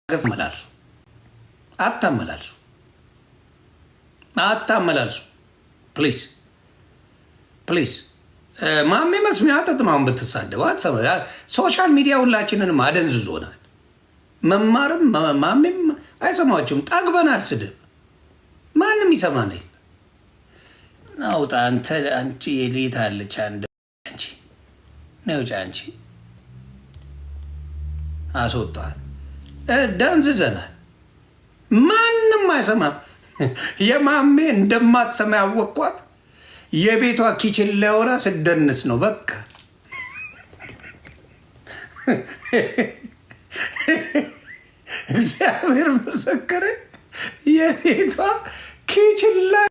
አታመላልሱ አታመላልሱ አታመላልሱ ፕሊዝ ፕሊዝ። ማሜ መስሚያ አጠጥማውን ብትሳደቡ አትሰማ። ሶሻል ሚዲያ ሁላችንንም አደንዝዞናል። መማርም ማሜም አይሰማችሁም። ጠግበናል። ስድብ ማንም ይሰማን የለ። ናውጣ አንተ አንቺ የሌት አለች አንድ አንቺ ነውጫ አንቺ አስወጣል። ደንዝዘናል። ማንም አይሰማም። የማሜ እንደማትሰማ ያወቅኳት የቤቷ ኪችን ለሆና ስደንስ ነው። በቃ እግዚአብሔር መሰከረ። የቤቷ ኪችን ላይ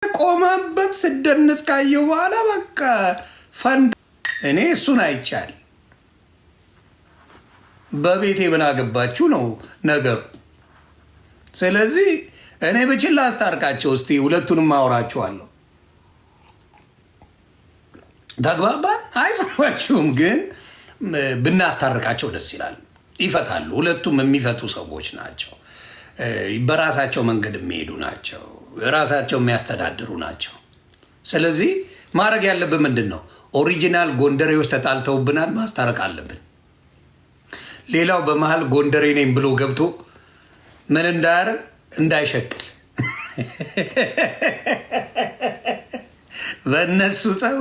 ቆማበት ስደንስ ካየው በኋላ በቃ ፈንድ። እኔ እሱን አይቻል። በቤቴ ምን አገባችሁ ነው ነገሩ። ስለዚህ እኔ ብችል ላስታርቃቸው። እስቲ ሁለቱንም አወራችኋለሁ። ተግባባን? አይሰማችሁም? ግን ብናስታርቃቸው ደስ ይላል። ይፈታሉ። ሁለቱም የሚፈቱ ሰዎች ናቸው። በራሳቸው መንገድ የሚሄዱ ናቸው። ራሳቸው የሚያስተዳድሩ ናቸው። ስለዚህ ማድረግ ያለብን ምንድን ነው? ኦሪጂናል ጎንደሬዎች ተጣልተውብናል፣ ማስታረቅ አለብን። ሌላው በመሀል ጎንደሬ ነኝ ብሎ ገብቶ ምን እንዳያረግ እንዳይሸቅል በእነሱ ጸብ።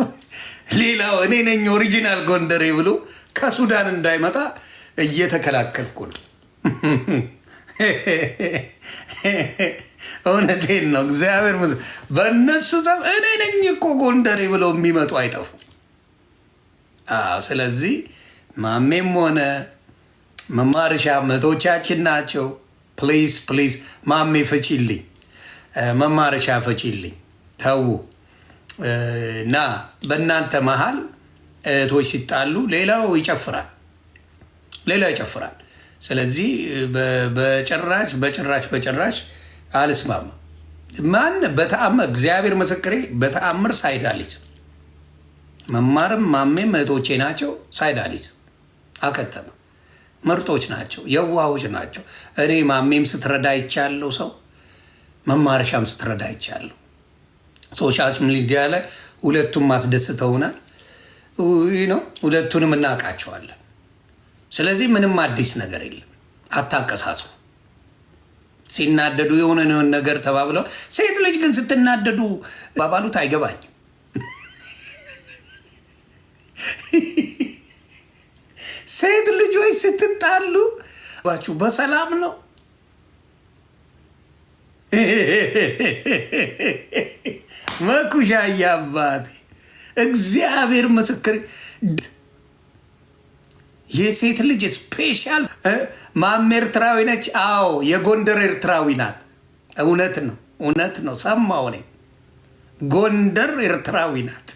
ሌላው እኔ ነኝ ኦሪጂናል ጎንደሬ ብሎ ከሱዳን እንዳይመጣ እየተከላከልኩ ነው። እውነቴን ነው። እግዚአብሔር በእነሱ ጸብ እኔ ነኝ እኮ ጎንደሬ ብሎ የሚመጡ አይጠፉ። ስለዚህ ማሜም ሆነ መማርሻ መቶቻችን ናቸው። ፕሊዝ ፕሊዝ ማሜ ፍቺልኝ፣ መማርሻ ፍቺልኝ። ተዉ እና በእናንተ መሀል እህቶች ሲጣሉ ሌላው ይጨፍራል፣ ሌላው ይጨፍራል። ስለዚህ በጭራሽ በጭራሽ በጭራሽ አልስማማ። ማን በተአምር እግዚአብሔር ምስክሬ፣ በተአምር ሳይዳሊዝ መማርም ማሜም እህቶቼ ናቸው። ሳይዳሊዝ አከተመ። ምርጦች ናቸው፣ የዋሆች ናቸው። እኔ ማሜም ስትረዳ ይቻለሁ፣ ሰው መማርሻም ስትረዳ ይቻለሁ። ሶሻል ሚዲያ ላይ ሁለቱም ማስደስተውናል ነው፣ ሁለቱንም እናውቃቸዋለን። ስለዚህ ምንም አዲስ ነገር የለም። አታንቀሳሱ። ሲናደዱ የሆነ ነገር ተባብለው፣ ሴት ልጅ ግን ስትናደዱ ባባሉት አይገባኝም። ሴት ልጆች ስትጣሉ ባችሁ በሰላም ነው። መኩሻ አባቴ እግዚአብሔር ምስክር። የሴት ልጅ ስፔሻል ማሜ ኤርትራዊ ነች። አዎ የጎንደር ኤርትራዊ ናት። እውነት ነው፣ እውነት ነው። ሰማሁ እኔ ጎንደር ኤርትራዊ ናት።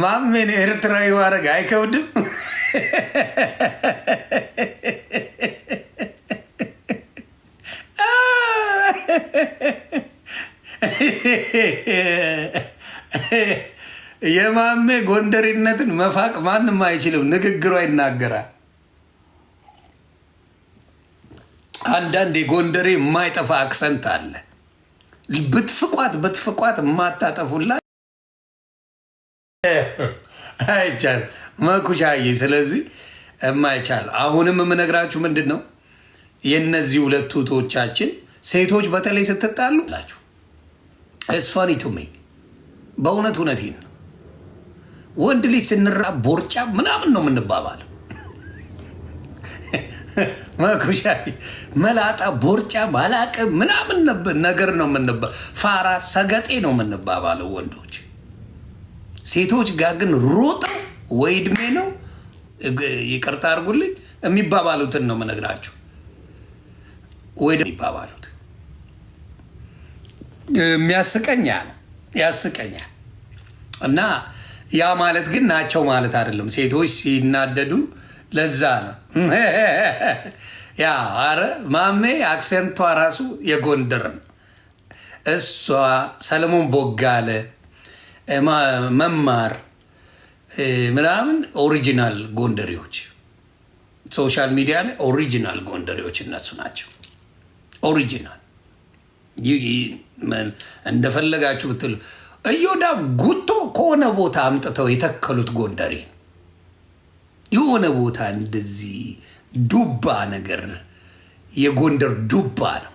ማሜን ኤርትራዊ ማድረግ አይከብድም። የማሜ ጎንደሬነትን መፋቅ ማንም አይችልም። ንግግሯ ይናገራል። አንዳንድ የጎንደሬ የማይጠፋ አክሰንት አለ። ብትፍቋት ብትፍቋት የማታጠፉላ አይቻል መኩሻዬ። ስለዚህ የማይቻል አሁንም የምነግራችሁ ምንድን ነው፣ የእነዚህ ሁለቱ እህቶቻችን ሴቶች በተለይ ስትጣሉ ላችሁ እስፋኒ ቱሜ በእውነት እውነቴን ነው። ወንድ ልጅ ስንራ ቦርጫ ምናምን ነው የምንባባለው። መኩሻ መላጣ ቦርጫ ማላቅ ምናምን ነገር ነው የምንባ፣ ፋራ ሰገጤ ነው የምንባባለው ወንዶች። ሴቶች ጋር ግን ሮጠው ወይ እድሜ ነው ይቅርታ አድርጉልኝ የሚባባሉትን ነው የምነግራችሁ። ወይ የሚባባሉት የሚያስቀኛል ያስቀኛል። እና ያ ማለት ግን ናቸው ማለት አይደለም። ሴቶች ሲናደዱ ለዛ ነው። ያ አረ ማሜ አክሰንቷ ራሱ የጎንደር ነው። እሷ ሰለሞን ቦጋለ መማር ምናምን ኦሪጂናል ጎንደሬዎች ሶሻል ሚዲያ ላይ ኦሪጂናል ጎንደሬዎች እነሱ ናቸው። ኦሪጂናል እንደፈለጋችሁ ብትሉ እዮዳ ጉቶ ከሆነ ቦታ አምጥተው የተከሉት ጎንደሬ የሆነ ቦታ እንደዚህ ዱባ ነገር የጎንደር ዱባ ነው።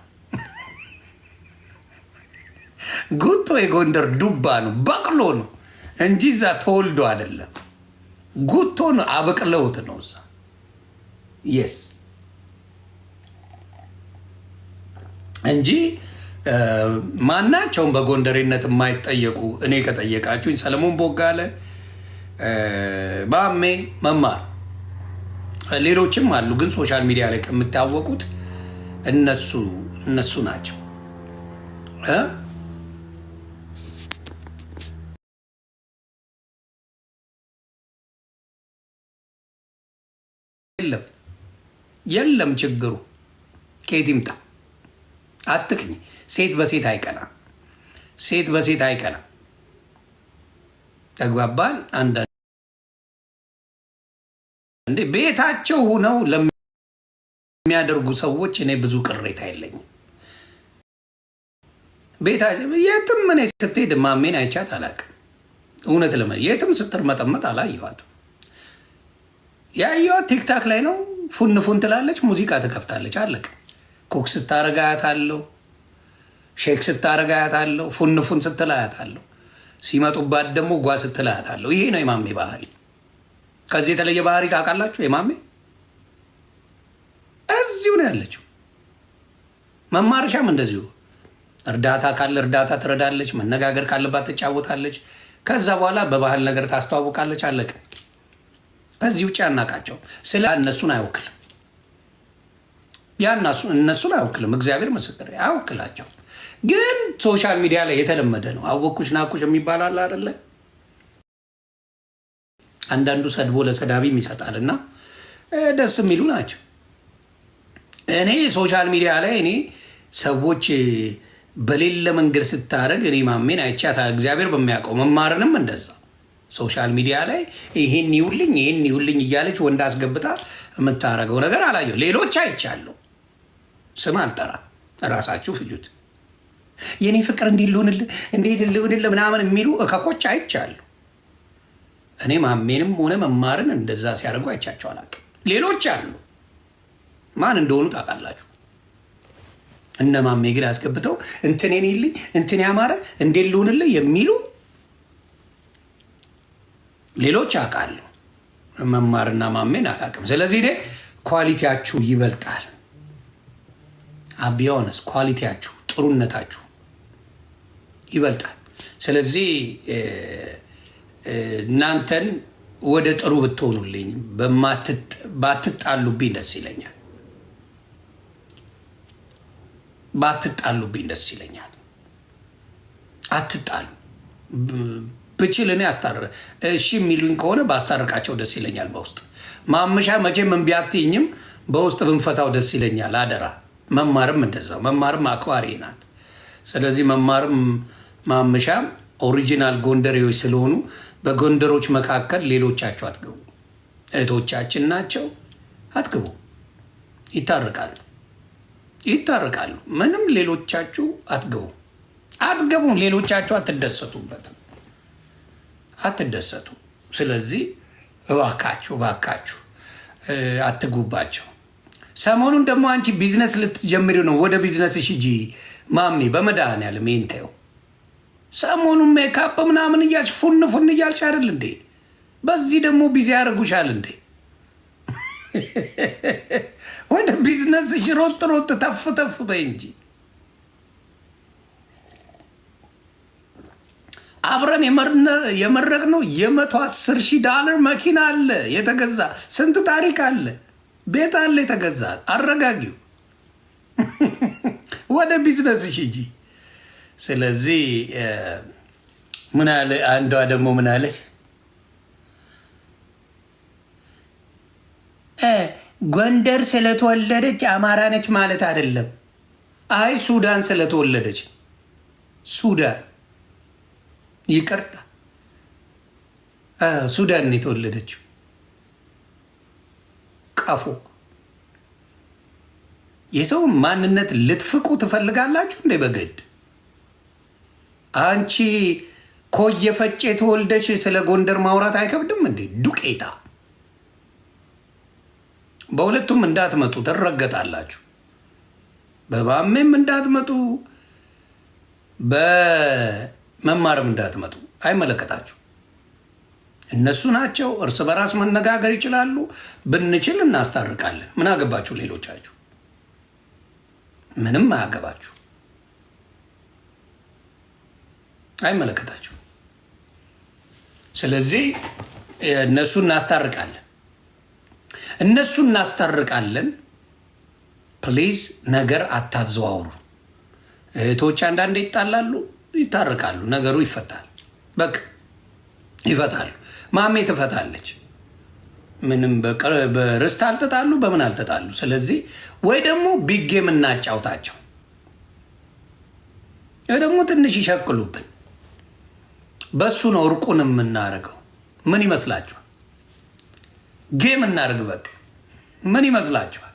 ጉቶ የጎንደር ዱባ ነው፣ በቅሎ ነው እንጂ እዛ ተወልዶ አይደለም። ጉቶ ነው አበቅለውት ነው እዛ። የስ እንጂ ማናቸውም በጎንደሬነት የማይጠየቁ እኔ ከጠየቃችሁኝ ሰለሞን ቦጋለ፣ ባሜ፣ መማር ሌሎችም አሉ። ግን ሶሻል ሚዲያ ላይ ከምታወቁት እነሱ ናቸው። የለም ችግሩ ከየት ይምጣ? አትቅኝ። ሴት በሴት አይቀና፣ ሴት በሴት አይቀና። ተግባባን? አንዳንድ እንዴ ቤታቸው ሆነው ለሚያደርጉ ሰዎች እኔ ብዙ ቅሬታ የለኝም። ቤታቸው የትም እኔ ስትሄድ ማሜን አይቻት አላውቅም። እውነት የትም ስትርመጠመጥ አላየኋትም። ያየኋት ቲክታክ ላይ ነው። ፉን ፉን ትላለች፣ ሙዚቃ ትከፍታለች፣ አለቅ። ኩክ ስታረግ አያታለሁ፣ ሼክ ስታረግ አያታለሁ፣ ፉን ፉን ስትል አያታለሁ። ሲመጡባት ደግሞ ጓ ስትል አያታለሁ። ይሄ ነው የማሜ ባህሪ። ከዚህ የተለየ ባህሪ ታውቃላችሁ? የማሜ እዚሁ ነው ያለችው። መማርሻም እንደዚሁ እርዳታ ካለ እርዳታ ትረዳለች፣ መነጋገር ካለባት ትጫወታለች። ከዛ በኋላ በባህል ነገር ታስተዋውቃለች፣ አለቅ። ከዚህ ውጭ አናቃቸው። ስለ እነሱን አይወክልም፣ እነሱን አይወክልም። እግዚአብሔር ምስክር አይወክላቸው። ግን ሶሻል ሚዲያ ላይ የተለመደ ነው። አወኩሽ ናኩሽ የሚባላል አይደለ? አንዳንዱ ሰድቦ ለሰዳቢም ይሰጣል እና ደስ የሚሉ ናቸው። እኔ ሶሻል ሚዲያ ላይ እኔ ሰዎች በሌለ መንገድ ስታደርግ እኔ ማሜን አይቻታ እግዚአብሔር በሚያውቀው መማርንም እንደዛ ሶሻል ሚዲያ ላይ ይህን ይውልኝ እያለች ወንድ አስገብታ የምታደርገው ነገር አላየሁ። ሌሎች አይቻለሁ፣ ስም አልጠራ፣ ራሳችሁ ፍጁት። የኔ ፍቅር እንዴት ልሆንልህ ምናምን የሚሉ እከኮች አይቻለሁ። እኔ ማሜንም ሆነ መማርን እንደዛ ሲያደርጉ አይቻቸው አላውቅም። ሌሎች አሉ፣ ማን እንደሆኑ ታውቃላችሁ። እነ ማሜ ግን አስገብተው እንትን ያማረ እንዴት ልሆንልህ የሚሉ ሌሎች አውቃለሁ። መማርና ማሜን አላውቅም። ስለዚህ እኔ ኳሊቲያችሁ ይበልጣል። አቢዮንስ ኳሊቲያችሁ፣ ጥሩነታችሁ ይበልጣል። ስለዚህ እናንተን ወደ ጥሩ ብትሆኑልኝ፣ ባትጣሉብኝ ደስ ይለኛል። ባትጣሉብኝ ደስ ይለኛል። አትጣሉ ብችል እኔ እሺ የሚሉኝ ከሆነ ባስታርቃቸው ደስ ይለኛል። በውስጥ ማምሻ መቼም እምቢ አትይኝም፣ በውስጥ ብንፈታው ደስ ይለኛል። አደራ። መማርም እንደዛው። መማርም አክባሪ ናት። ስለዚህ መማርም ማምሻም ኦሪጂናል ጎንደሬዎች ስለሆኑ በጎንደሮች መካከል ሌሎቻቸው አትገቡ። እህቶቻችን ናቸው፣ አትግቡ። ይታረቃሉ። ምንም ሌሎቻችሁ አትገቡም። ሌሎቻችሁ አትደሰቱበትም፣ አትደሰቱ። ስለዚህ እባካችሁ አትጉባቸው። ሰሞኑን ደግሞ አንቺ ቢዝነስ ልትጀምሪ ነው። ወደ ቢዝነስሽ ሂጂ ማሜ፣ በመድኃኒዓለም ይሄን ተይው። ሰሞኑን ሜካፕ ምናምን እያልሽ ፉን እያልሽ አይደል እንዴ? በዚህ ደግሞ ቢዚ ያደርጉሻል እንዴ? ወደ ቢዝነስሽ ሮጥ ተፍ በይ እንጂ። አብረን የመረቅነው $110,000 መኪና አለ የተገዛ፣ ስንት ታሪክ አለ፣ ቤት አለ የተገዛ። አረጋጊው። ወደ ቢዝነስሽ ሂጂ። ስለዚህ ምን አለ አንዷ ደግሞ ምን አለች? ጎንደር ስለተወለደች አማራ ነች ማለት አይደለም። አይ ሱዳን ስለተወለደች ሱዳን፣ ይቅርታ ሱዳን የተወለደችው ቀፎ። የሰውን ማንነት ልትፍቁ ትፈልጋላችሁ እንዴ? በግድ አንቺ ኮየ ፈጬ ተወልደሽ ስለ ጎንደር ማውራት አይከብድም እንዴ? ዱቄታ። በሁለቱም እንዳትመጡ ትረገጣላችሁ። በባሜም እንዳትመጡ፣ በመማርም እንዳትመጡ። አይመለከታችሁ። እነሱ ናቸው። እርስ በራስ መነጋገር ይችላሉ። ብንችል እናስታርቃለን። ምን አገባችሁ? ሌሎቻችሁ ምንም አያገባችሁ። አይመለከታችሁ። ስለዚህ እነሱ እናስታርቃለን። ፕሊዝ ነገር አታዘዋውሩ። እህቶች አንዳንዴ ይጣላሉ፣ ይታርቃሉ፣ ነገሩ ይፈታል። በቃ ይፈታሉ። ማሜ ትፈታለች። ምንም በርስት አልተጣሉ፣ በምን አልተጣሉ። ስለዚህ ወይ ደግሞ ቢጌም እናጫውታቸው፣ ወይ ደግሞ ትንሽ ይሸቅሉብን። በሱ ነው እርቁን የምናደርገው። ምን ይመስላችኋል? ጌም እናደርግ። በቃ ምን ይመስላችኋል?